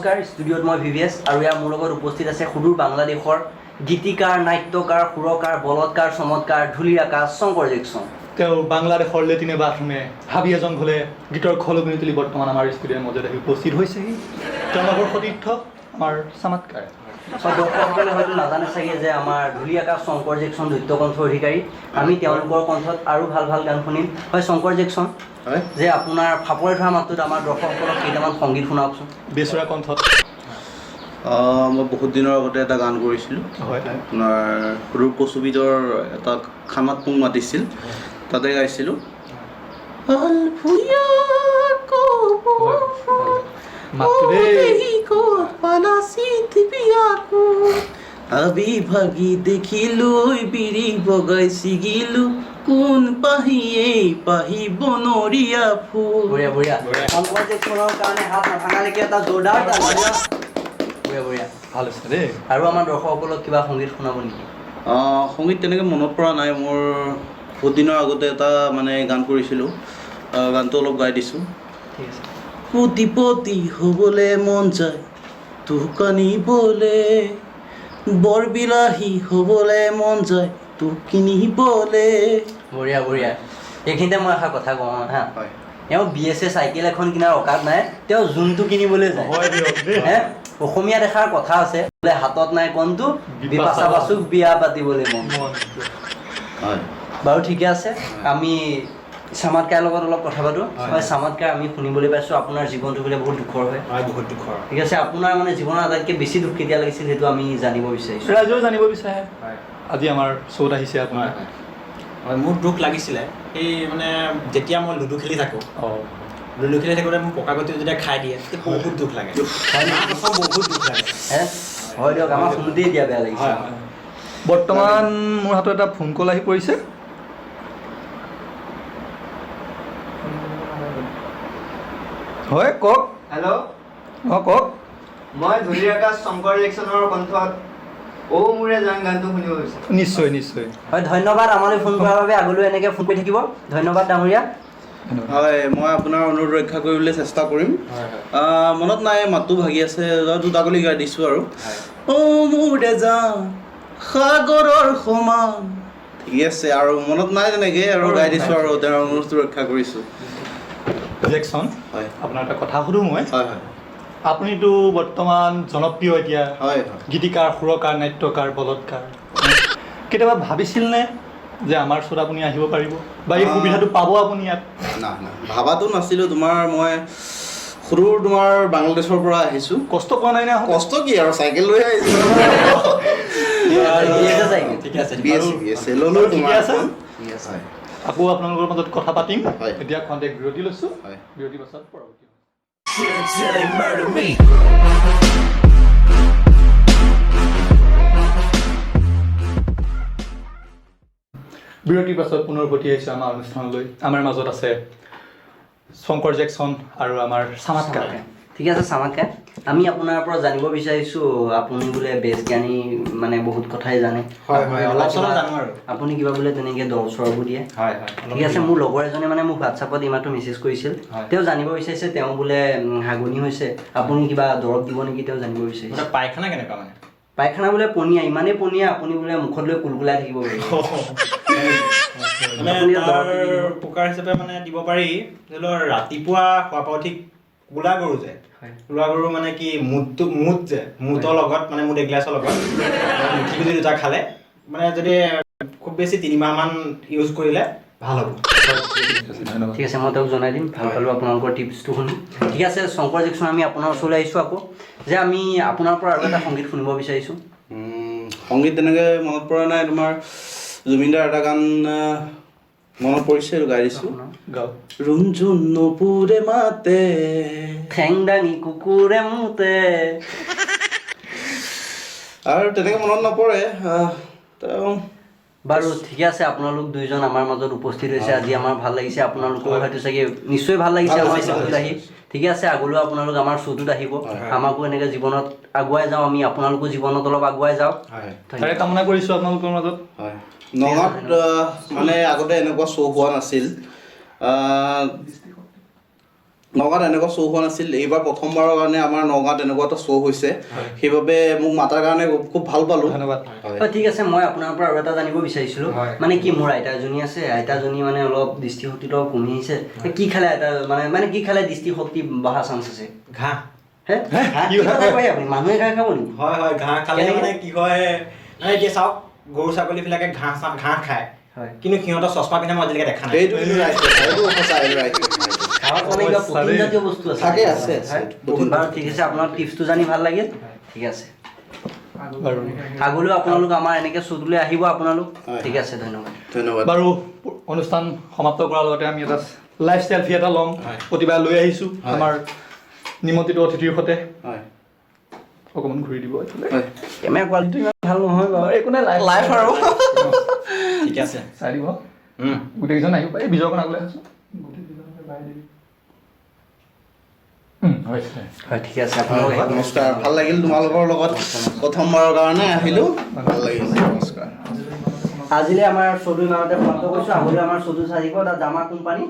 নমস্কাৰ ষ্টুডিঅ'ত মই ভিভিএছ আৰু ইয়াৰ মোৰ লগত উপস্থিত আছে সুদূৰ বাংলাদেশৰ গীতিকাৰ নাট্যকাৰ সুৰকাৰ বলৎকাৰ চমৎকাৰ ধূলিৰ আকাশ শংকৰ জেকচন তেওঁ বাংলাদেশৰ লেটিনে বাথৰুমে হাবি এজন হ'লে গীতৰ খলগুনি তুলি বৰ্তমান আমাৰ ষ্টুডিঅ'ৰ মাজত আহি উপস্থিত হৈছেহি তেওঁলোকৰ সতীৰ্থ আমাৰ চমৎকাৰ দৰ্শকসকলে হয়তো নাজানে চাগে যে আমাৰ ধূলি আকাশ শংকৰ জেকচন দ্বৈত কণ্ঠৰ অধিকাৰী আমি তেওঁলোকৰ কণ্ঠত আৰু ভাল ভাল গান শুনিম হয় শংকৰ জেকচন যে আপোনাৰ ফাপৰে ধৰা মাতটোত আমাৰ দৰ্শকসকলক কেইটামান সংগীত শুনাওকচোন বেচুৰা কণ্ঠত মই বহুত দিনৰ আগতে এটা গান কৰিছিলোঁ আপোনাৰ ৰূপ কচুবিদৰ এটা খানাত মোক মাতিছিল তাতে গাইছিলোঁ আবি ভাগি দেখিলৈ বিৰি বগাই ছিগিলো কোন পাহিয়ে পাহি বনৰীয়া ফুল বঢ়িয়া বঢ়িয়া শংকৰ জেকচনৰ কাৰণে হাত নাভাঙালৈকে এটা জোৰদাৰ বঢ়িয়া বঢ়িয়া ভাল হৈছে দেই আৰু আমাৰ দৰ্শকসকলক কিবা সংগীত শুনাব নেকি সংগীত তেনেকৈ মনত পৰা নাই মোৰ বহুত দিনৰ আগতে এটা মানে গান কৰিছিলোঁ গানটো অলপ গাই দিছোঁ ঠিক আছে কোটিপতি হ'বলৈ মন যায় তোক আনিবলৈ বৰবিলাহী হ'বলৈ মন যায় তোক কিনিবলৈ বঢ়িয়া বঢ়িয়া এইখিনিতে মই এষাৰ কথা কওঁ হা হয় তেওঁ BSA চাইকেল এখন কিনাৰ অকাত নাই তেওঁ যোনটো কিনিবলৈ যায় হে অসমীয়াত এষাৰ কথা আছে বোলে হাতত নাই কণটো বিপাশা বাচুক বিয়া পাতিবলৈ মন হয় বাৰু ঠিকে আছে আমি চমৎকাৰৰ লগত অলপ কথা পাতোঁ হয় চমৎকাৰ আমি শুনিবলৈ পাইছোঁ আপোনাৰ জীৱনটো বোলে বহুত দুখৰ হয় বহুত দুখৰ ঠিক আছে আপোনাৰ মানে জীৱনৰ আটাইতকৈ বেছি দুখ কেতিয়া লাগিছিল সেইটো আমি জানিব বিচাৰিছোঁ ৰাইজেও জানিব বিচাৰে আজি আমাৰ শ্ব'ত আহিছে আপোনাৰ হয় মোৰ দুখ লাগিছিলে এই মানে যেতিয়া মই লুডু খেলি থাকোঁ লুডু খেলি থাকোঁতে মোৰ পকা গতি যেতিয়া খাই দিয়ে তেতিয়া বহুত দুখ লাগে বহুত দুখ লাগে হয় দিয়ক আমাৰ শুনোতেই দিয়া বেয়া লাগিছে বৰ্তমান মোৰ হাতত এটা ফোন কল আহি পৰিছে হয় কওক হেল্ল' অঁ কওক মই ধূলিৰ আকাশ শংকৰ জেকচনৰ কণ্ঠত অ' মোৰে জান গানটো শুনিব বিচাৰোঁ নিশ্চয় নিশ্চয় হয় ধন্যবাদ আমালৈ ফোন কৰাৰ বাবে আগলৈ এনেকৈ ফোন কৰি থাকিব ধন্যবাদ ডাঙৰীয়া হয় মই আপোনাৰ অনুৰোধ ৰক্ষা কৰিবলৈ চেষ্টা কৰিম মনত নাই মাতটো ভাগি আছে দুটাকলি গাই দিছোঁ আৰু অ' মোৰে জান সাগৰৰ সমান ঠিক আছে আৰু মনত নাই তেনেকৈ আৰু গাই দিছোঁ আৰু তেওঁৰ অনুৰোধটো ৰক্ষা কৰিছোঁ জেকচন হয় আপোনাৰ এটা কথা সুধোঁ মই হয় হয় আপুনিতো বৰ্তমান জনপ্ৰিয় এতিয়া হয় গীতিকাৰ সুৰকাৰ নাট্যকাৰ বলৎকাৰ কেতিয়াবা ভাবিছিলনে যে আমাৰ শ্ব'ত আপুনি আহিব পাৰিব বা এই সুবিধাটো পাব আপুনি ইয়াত না না ভাবাটো নাছিলোঁ তোমাৰ মই সৰুৰ তোমাৰ বাংলাদেশৰ পৰা আহিছোঁ কষ্ট পোৱা নাই নে কষ্ট কি আৰু চাইকেল লৈ আহিছোঁ ঠিকে আছে ল'লোঁ ঠিকে তোমাৰ আছে ঠিক আছে আকৌ আপোনালোকৰ মাজত কথা পাতিম হয়। এতিয়া খন্তেক বিৰতি লৈছোঁ হয় বিৰতি পাছত পৰৱৰ্তী বিৰতিৰ পাছত পুনৰ উভতি আহিছোঁ আমাৰ অনুষ্ঠানলৈ আমাৰ মাজত আছে শংকৰ জেকচন আৰু আমাৰ চমৎকাৰ ঠিক আছে চমৎকাৰ আমি আপোনাৰ পৰা জানিব বিচাৰিছোঁ আপুনি বোলে বেছ জ্ঞানী মানে বহুত কথাই জানে অলপ চলপ জানো আৰু আপুনি কিবা বোলে তেনেকৈ দল চৰবোৰ দিয়ে হয় ঠিক আছে মোৰ লগৰ এজনে মানে মোক হোৱাটছআপত ইমানটো মেছেজ কৰিছিল তেওঁ জানিব বিচাৰিছে তেওঁ বোলে হাগনি হৈছে আপুনি কিবা দৰৱ দিব নেকি তেওঁ জানিব বিচাৰিছে পায়খানা কেনেকুৱা মানে পায়খানা বোলে পনীয়া ইমানেই পনীয়া আপুনি বোলে মুখত লৈ কুলকুলাই থাকিব মানে তাৰ উপকাৰ হিচাপে মানে দিব পাৰি ধৰি লওক ৰাতিপুৱা খোৱা পৰা উঠি কোলা গৰু যে কোলা গৰু মানে কি মুতৰ লগত মানে মুঠ এগিলাছৰ লগত মুঠি গুটি দুটা খালে মানে যদি খুব বেছি 3 মাহমান ইউজ কৰিলে ভাল হ'ব ঠিক আছে মই তেওঁক জনাই দিম ভাল পালোঁ আপোনালোকৰ টিপছটো শুনি ঠিক আছে শংকৰ জেকচন আমি আপোনাৰ ওচৰলৈ আহিছোঁ আকৌ যে আমি আপোনাৰ পৰা আৰু এটা সংগীত শুনিব বিচাৰিছোঁ সংগীত তেনেকৈ মনত পৰা নাই তোমাৰ জুবিনদাৰ এটা গান মনত পৰিছে আৰু গাই দিছোঁ ৰুণজুন নপুৰে মাতে ঠেং দাঙি কুকুৰে মুতে আৰু তেনেকৈ মনত নপৰে বাৰু ঠিকে আছে আপোনালোক দুইজন আমাৰ মাজত উপস্থিত হৈছে আজি আমাৰ ভাল লাগিছে আপোনালোকৰ হয়তো চাগে নিশ্চয় ভাল লাগিছে আমাৰ শ্ব'টোত আহি ঠিকে আছে আগলৈও আপোনালোক আমাৰ শ্ব'টোত আহিব আমাকো এনেকৈ জীৱনত আগুৱাই যাওঁ আমি আপোনালোকো জীৱনত অলপ আগুৱাই যাওঁ তাৰে কামনা কৰিছোঁ আপোনালোকৰ মাজত হয় নগাঁৱত মানে আগতে এনেকুৱা শ্ব' হোৱা নাছিল নগাঁৱত এনেকুৱা শ্ব' হোৱা নাছিল এইবাৰ প্ৰথমবাৰৰ কাৰণে আমাৰ নগাঁৱত এনেকুৱা এটা শ্ব' হৈছে সেইবাবে মোক মাতাৰ কাৰণে খুব ভাল পালোঁ ধন্যবাদ ঠিক আছে মই আপোনাৰ পৰা আৰু এটা জানিব বিচাৰিছিলোঁ মানে কি মোৰ আইতাজনী আছে আইতাজনী মানে অলপ দৃষ্টিশক্তিটো কমি আহিছে কি খালে আইতা মানে কি খালে দৃষ্টিশক্তি বঢ়া চান্স আছে ঘাঁহ মানুহে ঘাঁহ খাব নেকি হয় ঘাঁহ খালে মানে কি হয় মানে এতিয়া চাওক গৰু ছাগলীবিলাকে ঘাঁহ খায় কিন্তু সিহঁতৰ চশমা পিন্ধা মই আজিলৈকে দেখা নাই এইটো সঁচা প্ৰটিনজাতীয় বস্তু থাকে আছে বাৰু ঠিক আছে আপোনাৰ টিপছটো জানি ভাল লাগিল ঠিক আছে আগলৈও আপোনালোক আমাৰ এনেকৈ শ্ব'টোলৈ আহিব আপোনালোক ঠিক আছে ধন্যবাদ বাৰু অনুষ্ঠান সমাপ্ত কৰাৰ লগতে আমি এটা লাইফ ছেলফি এটা ল'ম প্ৰতিবাৰে লৈ আহিছোঁ আমাৰ নিমন্ত্ৰিত অতিথিৰ সৈতে অকণমান ঘূৰি দিব কেমেৰা কোৱালিটি ইমান ভাল নহয় বাৰু একো নাই লাইফ আৰু ঠিক আছে চাই দিব গোটেইকেইজন আহিব এই বিজয়খন আগলৈ আছোঁ হয় ঠিক আছে আপোনালোক নমস্কাৰ ভাল লাগিল তোমালোকৰ লগত প্ৰথমবাৰৰ কাৰণে আহিলোঁ ভাল লাগিল নমস্কাৰ আজিলৈ আমাৰ শ্ব'টো ইমানতে সমাপ্ত কৰিছোঁ আগলৈ আমাৰ শ্ব'টো চাই দিব দ্য জামা কোম্পানী